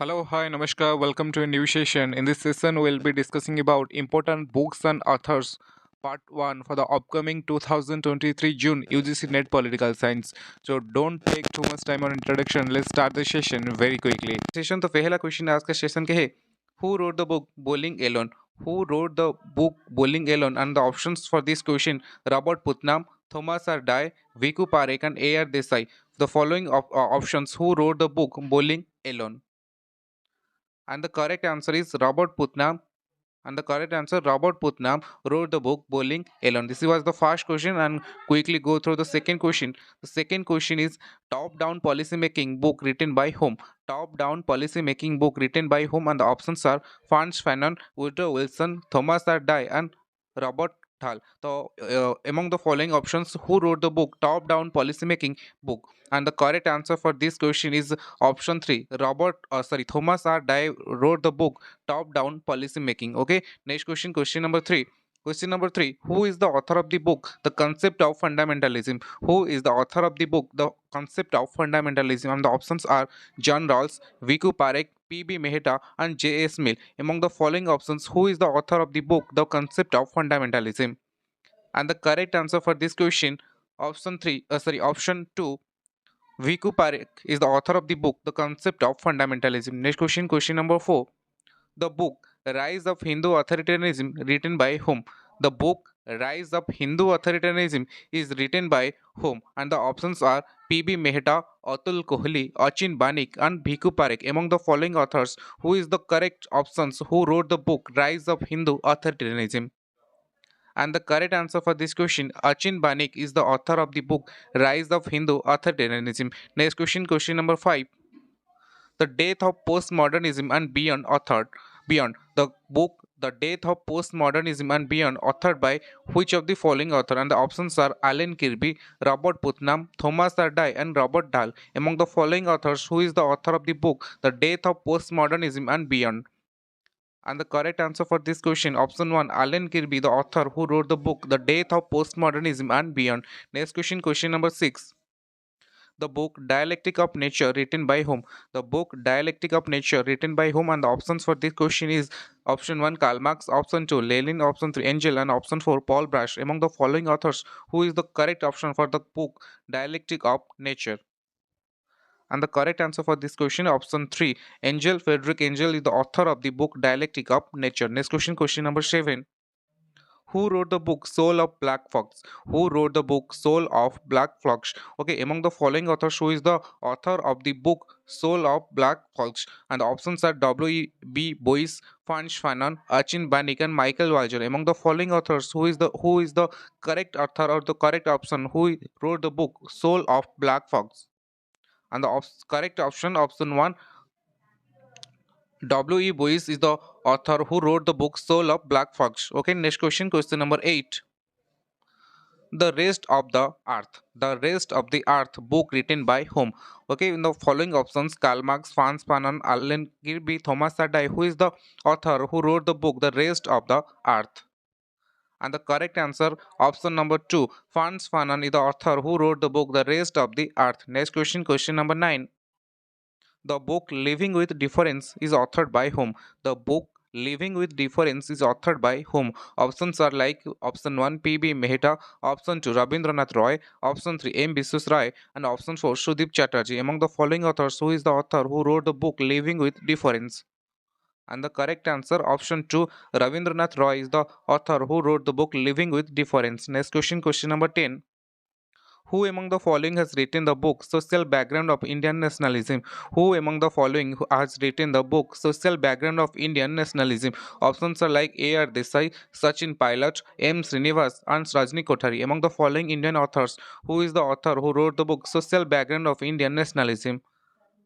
Hello, hi, Namaskar. Welcome to a new session. In this session, we'll be discussing about important books and authors, part 1 for the upcoming 2023 June UGC-NET Political Science. So don't take too much time on introduction. Let's start the session very quickly. Session तो पहला question आज का session के है Who wrote the book Bowling Alone? Who wrote the book Bowling Alone? And the options for this question: Robert Putnam, Thomas R. Dye, Viku Parekh, and A.R. Desai. The following options: Who wrote the book Bowling Alone? And the correct answer is Robert Putnam. And the correct answer, Robert Putnam wrote the book Bowling Alone. This was the first question, and quickly go through the second question. The second question is top-down policy making book written by whom? Top-down policy making book written by whom? And the options are Franz Fanon, Woodrow Wilson, Thomas R. Dye, and Robert Dahl. So, among the following options, who wrote the book Top-down policy making book? And the correct answer for this question is option 3. Thomas R. Dye wrote the book Top Down Policy Making. Okay, next question, question number 3. Question number 3. Who is the author of the book The Concept of Fundamentalism? Who is the author of the book The Concept of Fundamentalism? And the options are John Rawls, Viku Parekh, P.B. Mehta, and J.S. Mill. Among the following options, who is the author of the book The Concept of Fundamentalism? And the correct answer for this question, option 2. Viku Parekh is the author of the book The Concept of Fundamentalism. Next question, question number 4. The book Rise of Hindu Authoritarianism written by whom? The book Rise of Hindu Authoritarianism is written by whom? And the options are P.B. Mehta, Atul Kohli, Achin Banik, and Bhiku Parekh. Among the following authors, who is the correct options who wrote the book Rise of Hindu Authoritarianism? And the correct answer for this question, Achin Banik is the author of the book Rise of Hindu Authoritarianism. Next question, question number 5. The Death of Postmodernism and Beyond, authored. Beyond. The book The Death of Postmodernism and Beyond, authored by which of the following author? And the options are Alan Kirby, Robert Putnam, Thomas R. Dye, and Robert Dahl. Among the following authors, who is the author of the book The Death of Postmodernism and Beyond? And the correct answer for this question, option 1, Alan Kirby, the author who wrote the book The Death of Postmodernism and Beyond. Next question, question number 6. The book Dialectic of Nature written by whom? The book Dialectic of Nature written by whom? And the options for this question is option 1, Karl Marx, option 2, Lenin, option 3, Engel, and option 4, Paul Brash. Among the following authors, who is the correct option for the book Dialectic of Nature? And the correct answer for this question, option 3, Engel. Friedrich Engel is the author of the book Dialectic of Nature. Next question, question number 7. Who wrote the book Soul of Black Fox? Who wrote the book Soul of Black Fox? Okay, among the following authors, who is the author of the book Soul of Black Fox? And the options are W.E.B. Boyce, Franz Fanon, Achin Banik, and Michael Walzer. Among the following authors, who is the correct author or the correct option who wrote the book Soul of Black Fox? And the correct option 1, W.E. Boyce is the author who wrote the book Soul of Black Fox. Okay, next question, question number 8. The Rest of the Earth. The Rest of the Earth book written by whom? Okay, in the following options, Karl Marx, Franz Fanon, Alan Kirby, Thomas Sadai. Who is the author who wrote the book The Rest of the Earth? And the correct answer, option number 2, Franz Fanon is the author who wrote the book The Rest of the Earth. Next question, question number 9. The book Living with Difference is authored by whom? The book Living with Difference is authored by whom? Options are like option 1, P.B. Mehta, option 2, Rabindranath Roy, option 3, M. Rai, and option 4, Sudip Chatterjee. Among the following authors, who is the author who wrote the book Living with Difference? And the correct answer, option 2, Rabindranath Roy is the author who wrote the book Living with Difference. Next question, question number 10. Who among the following has written the book Social Background of Indian Nationalism? Who among the following has written the book Social Background of Indian Nationalism? Options are like A.R. Desai, Sachin Pilot, M. Srinivas, and Rajni Kothari. Among the following Indian authors, who is the author who wrote the book Social Background of Indian Nationalism?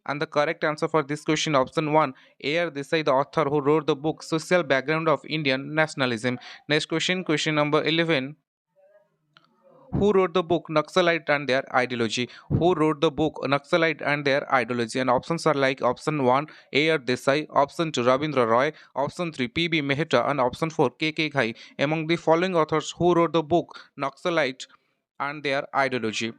And the correct answer for this question, option 1, A.R. Desai, the author who wrote the book Social Background of Indian Nationalism. Next question, question number 11. Who wrote the book Naxalite and Their Ideology? Who wrote the book Naxalite and Their Ideology? And options are like option 1, A.R. Desai, option 2, Rabindra Roy, option 3, P.B. Mehta, and option 4, K.K. Ghai. Among the following authors, who wrote the book Naxalite and Their Ideology?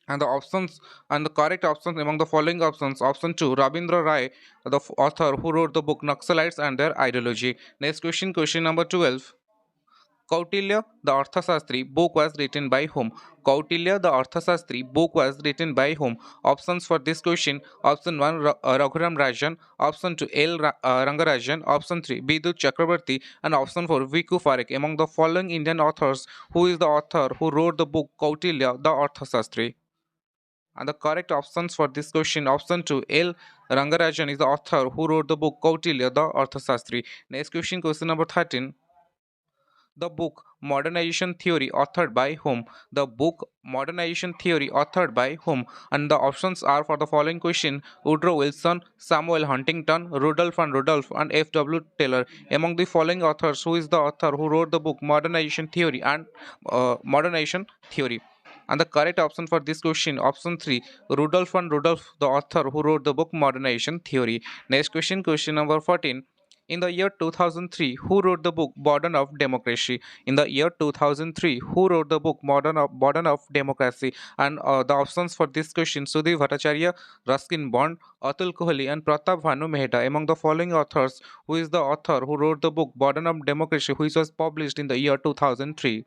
And the options and the correct options among the following options: option 2, Rabindra Rai, the author who wrote the book Naxalites and Their Ideology. Next question, question number 12. Kautilya-The Arthashastri book was written by whom? Kautilya-The Arthashastri book was written by whom? Options for this question: option 1, Raghuram Rajan; option 2, Rangarajan; option 3, Bidut Chakrabarti; and option 4, Viku Parekh. Among the following Indian authors, who is the author who wrote the book Kautilya-The Arthashastri? And the correct options for this question: option 2, L. Rangarajan is the author who wrote the book Kautilya-The Arthashastri. Next question, question number 13. The book Modernization Theory authored by whom? The book Modernization Theory authored by whom? And the options are for the following question: Woodrow Wilson, Samuel Huntington, Rudolph and Rudolph, and F.W. Taylor. Among the following authors, who is the author who wrote the book Modernization Theory and Modernization Theory? And the correct option for this question, option 3, Rudolph and Rudolph, the author who wrote the book Modernization Theory. Next question, question number 14. In the year 2003, who wrote the book Burden of Democracy? In the year 2003, who wrote the book Burden of Democracy? And the options for this question: Sudhir Bhattacharya, Ruskin Bond, Atul Kohli, and Pratap Bhanu Mehta. Among the following authors, who is the author who wrote the book Burden of Democracy, which was published in the year 2003?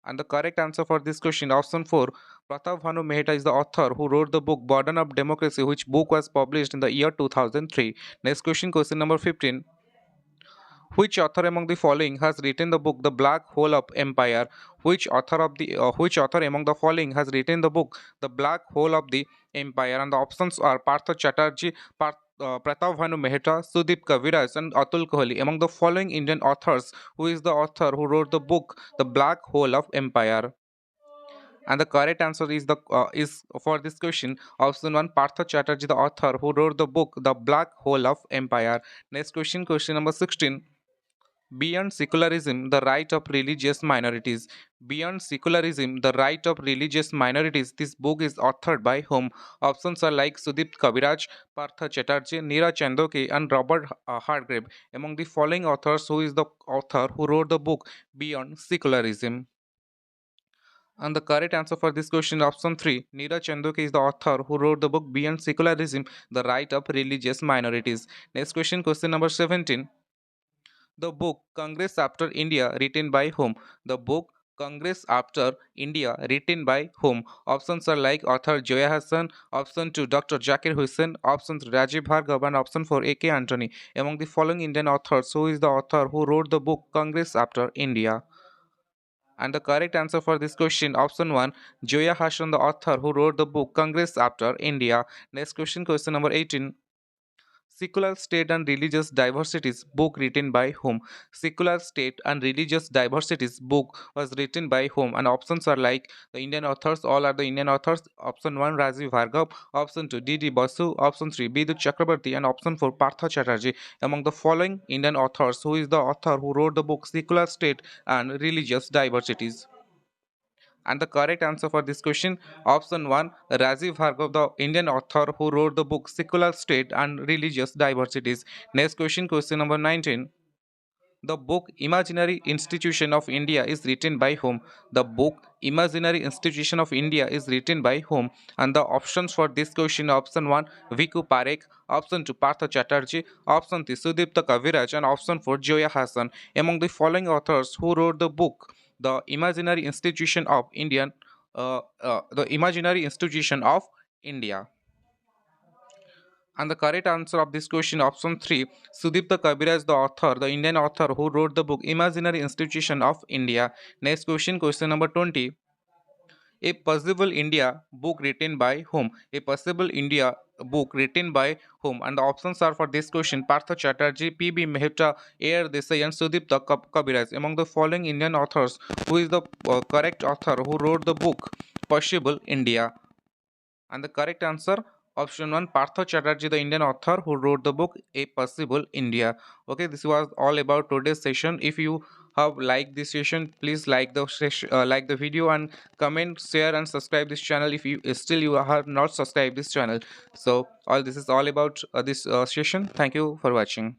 And the correct answer for this question, option 4, Pratap Bhanu Mehta is the author who wrote the book Burden of Democracy, which book was published in the year 2003. Next question, question number 15. Which author among the following has written the book The Black Hole of Empire? Which author among the following has written the book The Black Hole of the Empire? And the options are Partha Chatterjee, Pratap Bhanu Mehta, Sudip Kaviraj, and Atul Kohli. Among the following Indian authors, who is the author who wrote the book The Black Hole of Empire? And the correct answer is for this question, option 1, Partha Chatterjee, the author who wrote the book The Black Hole of Empire. Next question, question number 16. Beyond Secularism, the Right of Religious Minorities. Beyond Secularism, the Right of Religious Minorities. This book is authored by whom? Options are like Sudipta Kaviraj, Partha Chatterjee, Neera Chandoke, and Robert Hargrave. Among the following authors, who is the author who wrote the book Beyond Secularism? And the correct answer for this question, option 3, Neera Chandoke is the author who wrote the book Beyond Secularism, the Right of Religious Minorities. Next question, question number 17. The book Congress After India, written by whom? The book Congress After India, written by whom? Options are like author Joya Hassan, option 2, Dr. Zakir Hussain, option 3, Rajiv Bhargava, and option 4, A.K. Antony. Among the following Indian authors, who is the author who wrote the book Congress After India? And the correct answer for this question, option 1, Joya Hassan, the author who wrote the book Congress After India. Next question, question number 18. Secular State and Religious Diversities book written by whom? Secular State and Religious Diversities book was written by whom? And options are like the Indian authors, all are the Indian authors. Option 1, Rajiv Bhargav, option 2, D.D. Basu, option 3, Bidut Chakrabarti, and option 4, Partha Chatterjee. Among the following Indian authors, who is the author who wrote the book Secular State and Religious Diversities? And the correct answer for this question, option 1, Rajiv Bhargav, the Indian author who wrote the book Secular State and Religious Diversities. Next question, question number 19. The book Imaginary Institution of India is written by whom? The book Imaginary Institution of India is written by whom? And the options for this question, option 1, Viku Parekh, option 2, Partha Chatterjee, option 3, Sudipta Kaviraj, and option 4, Joya Hassan. Among the following authors, who wrote the book The Imaginary Institution of The Imaginary Institution of India? And the correct answer of this question, option 3, Sudipta Kaviraj, the author, the Indian author who wrote the book Imaginary Institution of India. Next question, question number 20. A Possible India book written by whom? A Possible India book written by whom? And the options are for this question, Partha Chatterjee, P.B. Mehta, A.R. Desai, and Sudipta Kaviraj. Among the following Indian authors, who is the correct author who wrote the book Possible India? And the correct answer, option 1, Partha Chatterjee, the Indian author who wrote the book A Possible India. Okay, this was all about today's session. If you have liked this session, please like the video and comment, share, and subscribe this channel if you still you have not subscribed this channel. So all this is all about this session. Thank you for watching.